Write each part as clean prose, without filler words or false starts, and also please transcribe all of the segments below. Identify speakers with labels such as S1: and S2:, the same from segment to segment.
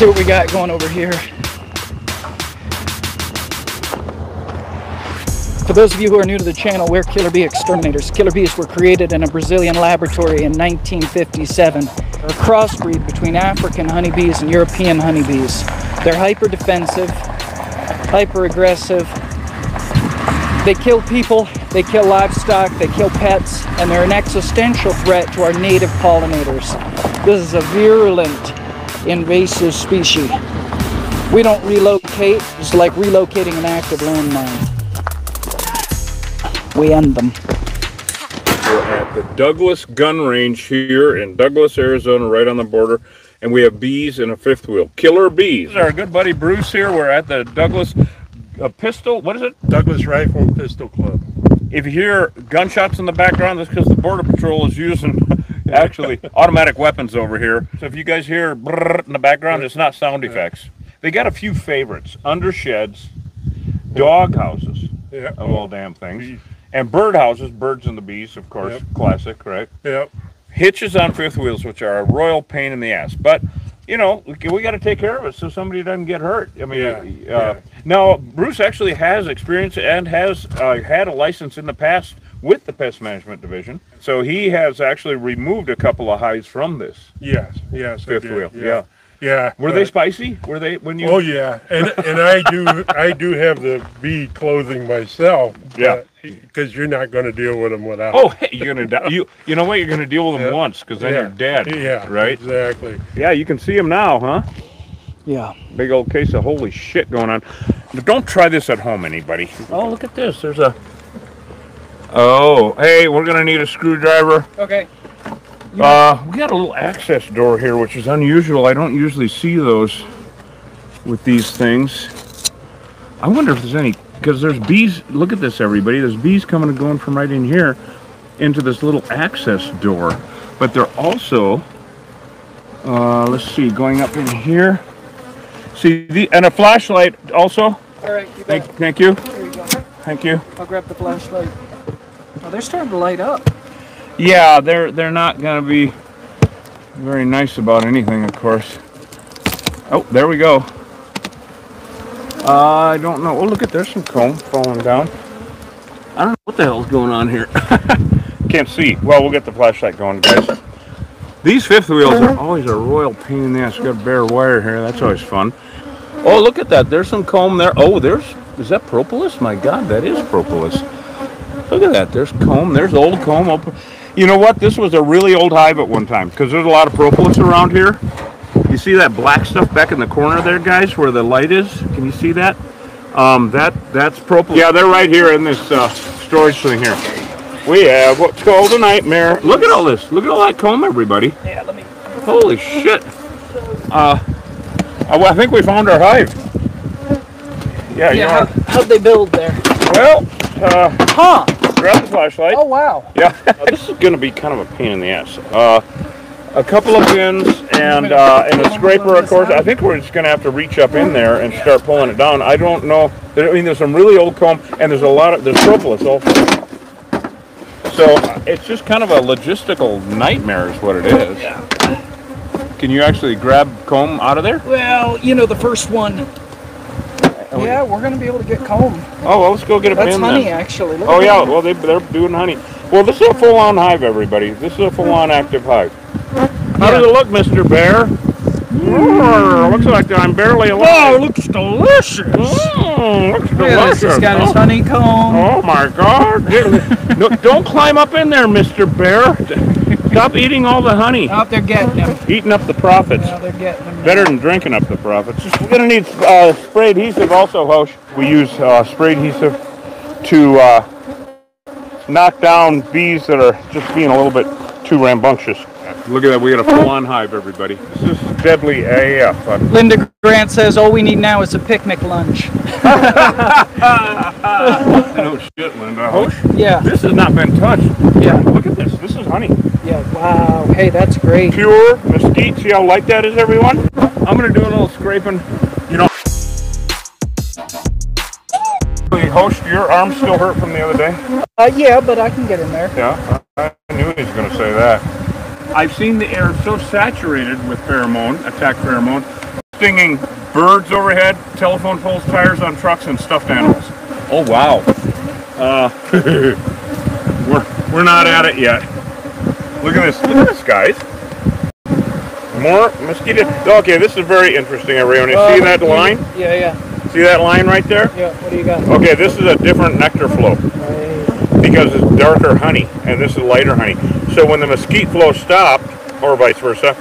S1: see what we got going over here. For those of you who are new to the channel, we're killer bee exterminators. Killer bees were created in a Brazilian laboratory in 1957. They're a crossbreed between African honeybees and European honeybees. They're hyper-defensive, hyper-aggressive. They kill people, they kill livestock, they kill pets, and they're an existential threat to our native pollinators. This is a virulent, invasive species. We don't relocate. It's like relocating an active landmine. We end them.
S2: We're at the Douglas Gun Range here in Douglas, Arizona, right on the border, and we have bees in a fifth wheel. Killer bees. Our good buddy Bruce here. We're at the Douglas Pistol. What is it?
S3: Douglas Rifle and Pistol Club.
S2: If you hear gunshots in the background, that's because the Border Patrol is using actually automatic weapons over here. So if you guys hear brrr in the background, it's not sound effects. They got a few favorites: under sheds, dog houses, of all damn things. And bird houses, birds and the bees, of course, classic, right?
S3: Yep.
S2: Hitches on fifth wheels, which are a royal pain in the ass. But, you know, we got to take care of it so somebody doesn't get hurt. I mean, now, Bruce actually has experience and has had a license in the past with the Pest Management Division. So he has actually removed a couple of hives from this.
S3: Yes,
S2: fifth wheel.
S3: Yeah.
S2: Were they spicy? Were they when you?
S3: Oh yeah, and I do have the bee clothing myself.
S2: Yeah.
S3: Because you're not going to deal with them without.
S2: Oh, hey, you're gonna die. You know what? You're gonna deal with them once, because then you're dead.
S3: Yeah.
S2: Right.
S3: Exactly.
S2: Yeah, you can see them now, huh?
S1: Yeah.
S2: Big old case of holy shit going on. But don't try this at home, anybody. Oh, look at this. There's a. Oh, hey, we're gonna need a screwdriver.
S1: Okay.
S2: We got a little access door here, which is unusual. I don't usually see those with these things. I wonder if there's any, because there's bees. Look at this, everybody. There's bees coming and going from right in here into this little access door. But they're also, let's see, going up in here. See, and a flashlight also.
S1: All right.
S2: Thank you.
S1: There you go.
S2: Thank you.
S1: I'll grab the flashlight. Oh, they're starting to light up.
S2: Yeah, they're not going to be very nice about anything, of course. Oh, there we go. I don't know. Oh, look at, there's some comb falling down. I don't know what the hell's going on here. Can't see. Well, we'll get the flashlight going, guys. These fifth wheels are always a royal pain in the ass. Got bare wire here. That's always fun. Oh, look at that. There's some comb there. Oh, is that propolis? My God, that is propolis. Look at that. There's comb. There's old comb. You know what? This was a really old hive at one time, because there's a lot of propolis around here. You see that black stuff back in the corner there, guys, where the light is? Can you see that? That's propolis. Yeah, they're right here in this storage thing here. We have what's called a nightmare. Look at all this. Look at all that comb, everybody.
S1: Yeah, let me.
S2: Holy shit. I think we found our hive.
S1: Yeah, how'd they build there?
S2: Well, grab the flashlight.
S1: Oh, wow.
S2: Yeah, this is going to be kind of a pain in the ass. A couple of pins and a scraper, of course. I think we're just going to have to reach up in there and start pulling it down. I don't know. I mean, there's some really old comb, and there's propolis also. So it's just kind of a logistical nightmare is what it is.
S1: Yeah.
S2: Can you actually grab comb out of there?
S1: Well, you know, the first one. Yeah, we're going to be able to get comb.
S2: Oh, well, let's go get a
S1: That's
S2: pin
S1: honey,
S2: then.
S1: actually. Look
S2: Oh, yeah, well, they're doing honey. Well, this is a full-on hive, everybody. This is a full-on active hive. How does it look, Mr. Bear? Looks like I'm barely alive.
S1: Oh, it looks delicious.
S2: Looks delicious.
S1: He's got his honeycomb.
S2: Oh, my God. No, don't climb up in there, Mr. Bear. Stop eating all the honey.
S1: Oh, they're getting them.
S2: Eating up the profits.
S1: Yeah, they're getting them.
S2: Better than drinking up the profits. We're going to need spray adhesive also, Hosh. We use spray adhesive to knock down bees that are just being a little bit too rambunctious. Look at that. We got a full-on hive, everybody. This is deadly AF.
S1: Linda Grant says, all we need now is a picnic lunch.
S2: No shit, Linda. Hosh?
S1: Yeah.
S2: This has not been touched.
S1: Yeah.
S2: Look at this. This is honey.
S1: Yeah, wow. Hey, that's great.
S2: Pure mesquite. See how light that is, everyone? I'm going to do a little scraping. You know, Hosh, your arm still hurt from the other day?
S1: Yeah, but I can get in there.
S2: Yeah, I knew he was going to say that. I've seen the air so saturated with pheromone, attack pheromone, stinging birds overhead, telephone poles, tires on trucks, and stuffed animals. Oh wow. We're not at it yet. Look at this. Look at this, guys. More mosquito. Okay, this is very interesting, everyone. You see that line?
S1: Yeah, yeah.
S2: See that line right there?
S1: Yeah, what do you got?
S2: Okay, this is a different nectar flow because it's darker honey, and this is lighter honey. So when the mesquite flow stopped, or vice versa,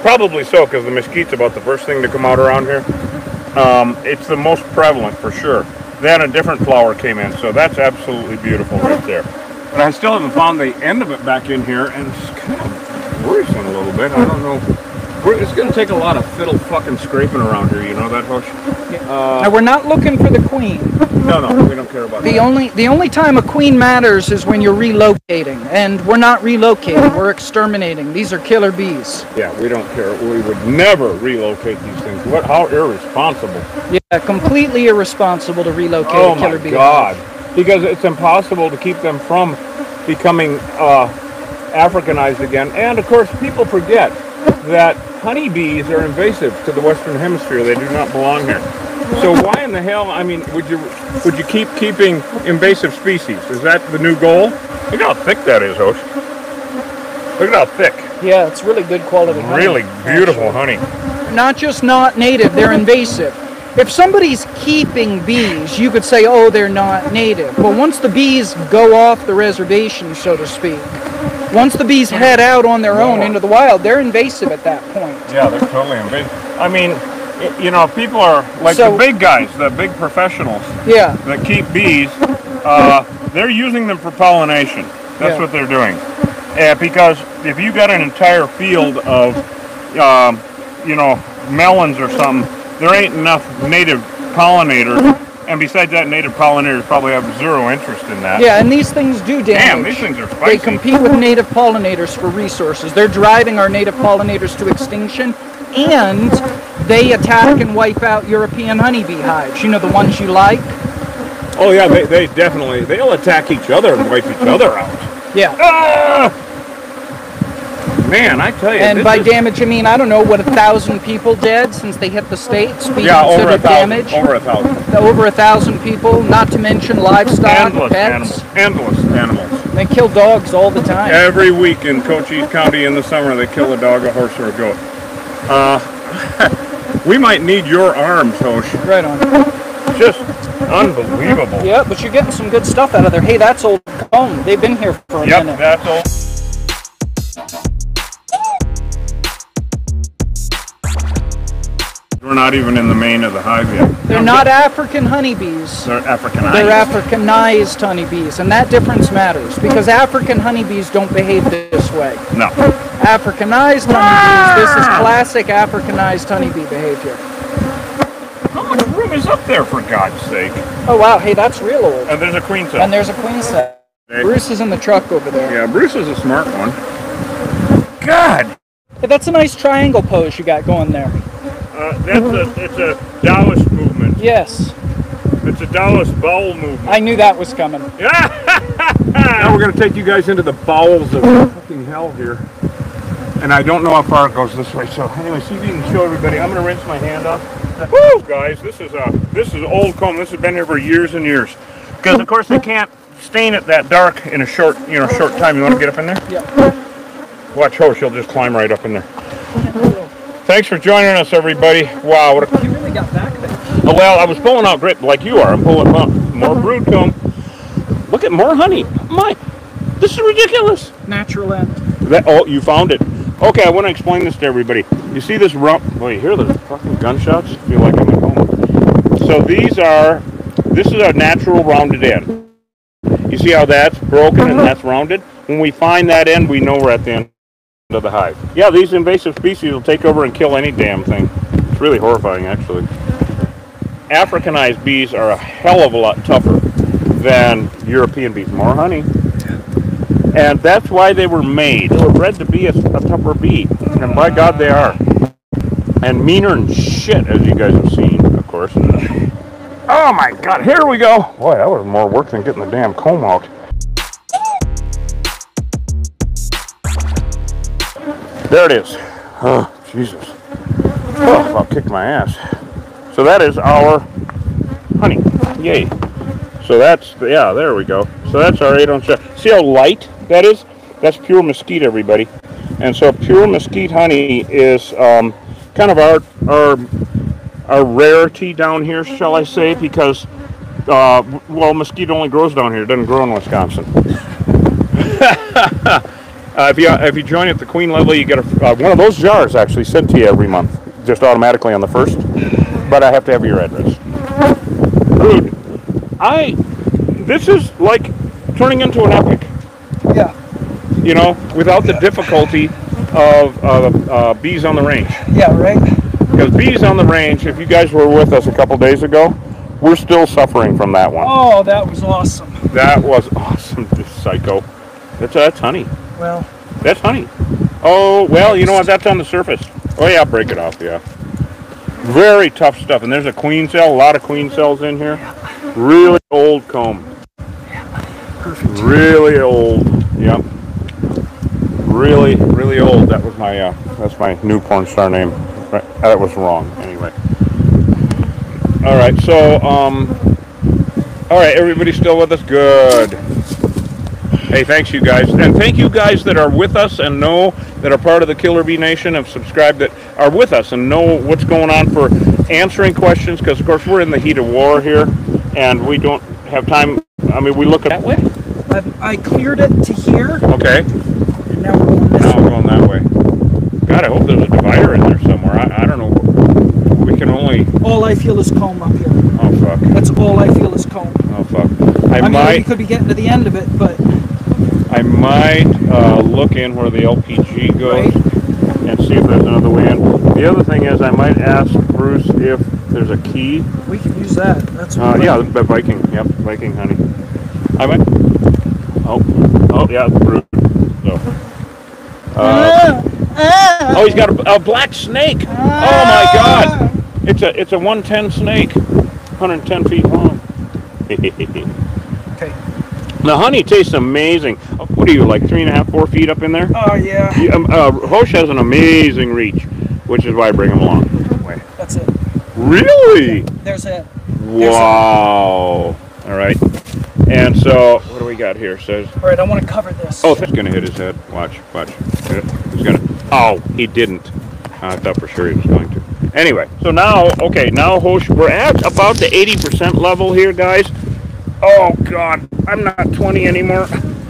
S2: probably so, because the mesquite's about the first thing to come out around here. It's the most prevalent for sure. Then a different flower came in, so that's absolutely beautiful right there. But I still haven't found the end of it back in here, and it's kind of worrisome a little bit. I don't know. It's going to take a lot of fiddle fucking scraping around here, you know that, Hush?
S1: Now we're not looking for the queen.
S2: No, we don't care about
S1: The
S2: that.
S1: only time a queen matters is when you're relocating, and we're not relocating. We're exterminating. These are killer bees.
S2: Yeah, we don't care. We would never relocate these things. How irresponsible.
S1: Yeah, completely irresponsible to relocate a killer bee.
S2: Oh my God! Because it's impossible to keep them from becoming Africanized again. And of course, people forget that honeybees are invasive to the Western Hemisphere. They do not belong here. So why in the hell? I mean, would you keep keeping invasive species? Is that the new goal? Look how thick that is, Hosh. Look at how thick.
S1: Yeah, it's really good quality honey.
S2: Really beautiful honey.
S1: Not just not native, they're invasive. If somebody's keeping bees, you could say, oh, they're not native. But once the bees go off the reservation, so to speak, once the bees head out on their own into the wild, they're invasive at that point.
S2: Yeah, they're totally invasive. I mean, you know, people are like the big guys, the big professionals that keep bees, they're using them for pollination. That's what they're doing. Because if you got an entire field of, you know, melons or something, there ain't enough native pollinators. And besides that, native pollinators probably have zero interest in that.
S1: Yeah, and these things do damage.
S2: Damn, these things are spicy.
S1: They compete with native pollinators for resources. They're driving our native pollinators to extinction, and they attack and wipe out European honeybee hives. You know, the ones you like?
S2: Oh yeah, they definitely, they'll attack each other and wipe each other out.
S1: Yeah.
S2: Ah! Man, I tell you.
S1: And by damage, I mean, I don't know, what, 1,000 people dead since they hit the States?
S2: Yeah, over 1,000.
S1: Damage?
S2: Over 1,000.
S1: Over 1,000 people, not to mention livestock, pets.
S2: Endless animals.
S1: They kill dogs all the time.
S2: Every week in Cochise County in the summer, they kill a dog, a horse, or a goat. We might need your arms, Hosh.
S1: Right on.
S2: Just unbelievable.
S1: Yeah, but you're getting some good stuff out of there. Hey, that's old comb. They've been here for a minute.
S2: Yep, that's old. We're not even in the main of the hive yet.
S1: They're not African honeybees.
S2: They're Africanized.
S1: They're Africanized honeybees, and that difference matters because African honeybees don't behave this way.
S2: No.
S1: Africanized honeybees, this is classic Africanized honeybee behavior.
S2: How much room is up there, for God's sake?
S1: Oh wow, hey, that's real old.
S2: And there's a queen cell.
S1: And there's a queen cell.
S2: Okay.
S1: Bruce is in the truck over there.
S2: Yeah, Bruce is a smart one. God!
S1: Hey, that's a nice triangle pose you got going there.
S2: It's a Taoist movement.
S1: Yes.
S2: It's a Taoist bowel movement.
S1: I knew that was coming.
S2: Now we're going to take you guys into the bowels of fucking hell here. And I don't know how far it goes this way. So anyway, see if you can show everybody. I'm going to rinse my hand off. Woo! Guys, this is old comb. This has been here for years and years. Because of course they can't stain it that dark in a short time. You want to get up in there?
S1: Yeah.
S2: Watch her. She'll just climb right up in there. Thanks for joining us, everybody. Wow, what a...
S1: You really got back there.
S2: Oh, well, I was pulling out grit like you are. I'm pulling out more brood comb. Look at more honey. My, this is ridiculous.
S1: Natural end.
S2: Oh, you found it. Okay, I want to explain this to everybody. You see this rump? Oh, you hear the fucking gunshots? I feel like I'm at home. So this is a natural rounded end. You see how that's broken and that's rounded? When we find that end, we know we're at the end of the hive. Yeah, these invasive species will take over and kill any damn thing. It's really horrifying, actually. Africanized bees are a hell of a lot tougher than European bees. More honey. And that's why they were made. They were bred to be a tougher bee. And by God, they are. And meaner than shit, as you guys have seen, of course. Oh my God, here we go. Boy, that was more work than getting the damn comb out. There it is. Oh, Jesus. Oh, I'll kick my ass. So that is our honey. Yay. So that's, yeah, there we go. So that's our 8-ounce jar. See how light that is? That's pure mesquite, everybody. And so pure mesquite honey is kind of our rarity down here, shall I say, because, well, mesquite only grows down here. It doesn't grow in Wisconsin. If you join at the Queen level, you get one of those jars actually sent to you every month, just automatically on the 1st. But I have to have your address. Dude, this is like turning into an epic.
S1: Yeah.
S2: You know, without the difficulty of bees on the range.
S1: Yeah, right.
S2: Because bees on the range, if you guys were with us a couple days ago, we're still suffering from that one.
S1: Oh, that was awesome.
S2: That was awesome, this psycho. That's honey.
S1: Well.
S2: That's honey. Oh, well, you know what? That's on the surface. Oh, yeah, break it off, yeah. Very tough stuff. And there's a queen cell, a lot of queen cells in here.
S1: Yeah.
S2: Really old comb.
S1: Yeah. Perfect.
S2: Really old. Yep. Really, really old. That was my, that's my new porn star name. Right. That was wrong, anyway. All right, so, all right, everybody still with us? Good. Hey, thanks you guys. And thank you guys that are with us and know that are part of the Killer Bee Nation, have subscribed, that are with us and know what's going on for answering questions, because, of course, we're in the heat of war here, and we don't have time. I mean, we look at that way.
S1: I cleared it to here.
S2: Okay.
S1: And now we're going this way.
S2: Now we're going that way. God, I hope there's a divider in there somewhere. I don't know. We can only...
S1: All I feel is comb up here.
S2: Oh, fuck.
S1: That's all I feel is comb.
S2: Oh, fuck.
S1: I mean, we could be getting to the end of it, but...
S2: I might look in where the LPG goes, right, and see if there's another way in. The other thing is I might ask Bruce if there's a key.
S1: We can use that. That's
S2: yeah, the Viking. Yep, Viking honey. I might... Oh, yeah, Bruce. So... oh, he's got a black snake. Oh my God! It's a 110 snake, 110 feet long.
S1: Okay.
S2: The honey tastes amazing. What are you, like 3.5, 4 feet up in there?
S1: Oh yeah.
S2: Hosh has an amazing reach, which is why I bring him along. Wait.
S1: That's it.
S2: Really?
S1: There's it.
S2: Wow. All right. And so, what do we got here? Says.
S1: All right, I want to cover this.
S2: Oh, he's gonna hit his head. Watch. He's gonna. Oh, he didn't. I thought for sure he was going to. Anyway, so now, okay, now Hosh, we're at about the 80% level here, guys. Oh God, I'm not 20 anymore.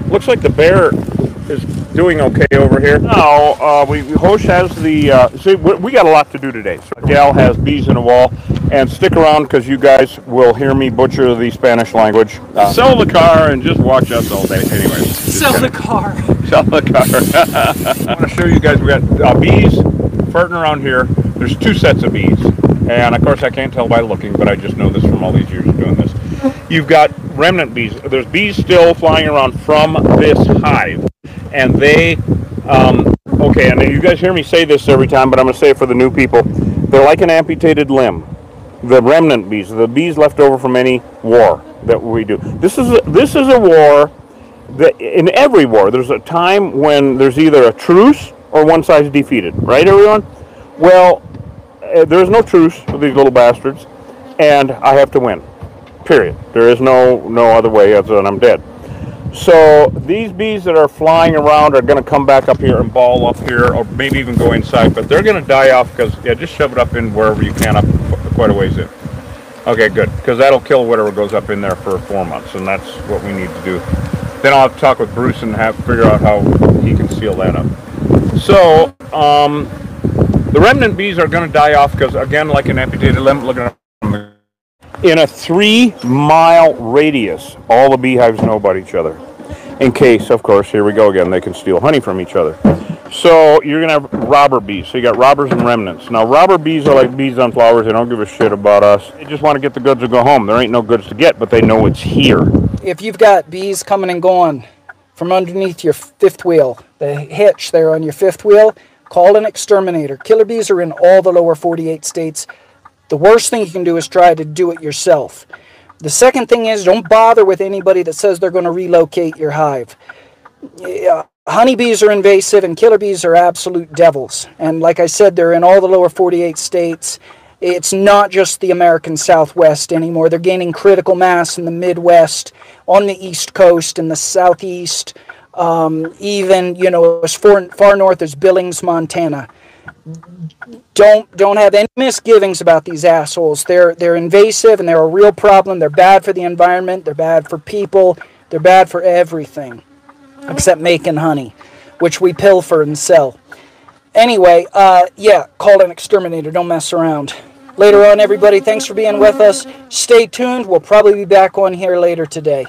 S2: Looks like the bear is doing okay over here. Now, Hosh has the, see, we got a lot to do today. So Gal has bees in a wall, and stick around because you guys will hear me butcher the Spanish language. Sell the car and just watch us all day. Anyway.
S1: Sell the car.
S2: Sell the car. I want to show you guys, we got bees farting around here. There's 2 sets of bees. And of course I can't tell by looking, but I just know this from all these years of doing this. You've got remnant bees. There's bees still flying around from this hive. And they, okay, and you guys hear me say this every time, but I'm going to say it for the new people. They're like an amputated limb. The remnant bees, the bees left over from any war that we do. This is a war that, in every war, there's a time when there's either a truce or one side's defeated. Right, everyone? Well, there's no truce with these little bastards, and I have to win. Period. There is no other way other than I'm dead. So these bees that are flying around are going to come back up here and ball up here, or maybe even go inside, but they're going to die off because, yeah, just shove it up in wherever you can, up quite a ways in. Okay, good, because that'll kill whatever goes up in there for 4 months, and that's what we need to do. Then I'll have to talk with Bruce and figure out how he can seal that up. So, the remnant bees are going to die off because, again, like an amputated limb, look at them. In a 3-mile radius, all the beehives know about each other. In case, of course, here we go again, they can steal honey from each other. So you're going to have robber bees. So you got robbers and remnants. Now, robber bees are like bees on flowers. They don't give a shit about us. They just want to get the goods and go home. There ain't no goods to get, but they know it's here.
S1: If you've got bees coming and going from underneath your 5th wheel, the hitch there on your 5th wheel, call an exterminator. Killer bees are in all the lower 48 states. The worst thing you can do is try to do it yourself. The second thing is, don't bother with anybody that says they're going to relocate your hive. honeybees are invasive and killer bees are absolute devils. And like I said, they're in all the lower 48 states. It's not just the American Southwest anymore. They're gaining critical mass in the Midwest, on the East Coast, in the Southeast, even, you know, as far north as Billings, Montana. Don't have any misgivings about these assholes. They're invasive and they're a real problem. They're bad for the environment. They're bad for people. They're bad for everything except making honey, which we pilfer and sell. Anyway, yeah, call an exterminator. Don't mess around. Later on, everybody, thanks for being with us. Stay tuned. We'll probably be back on here later today.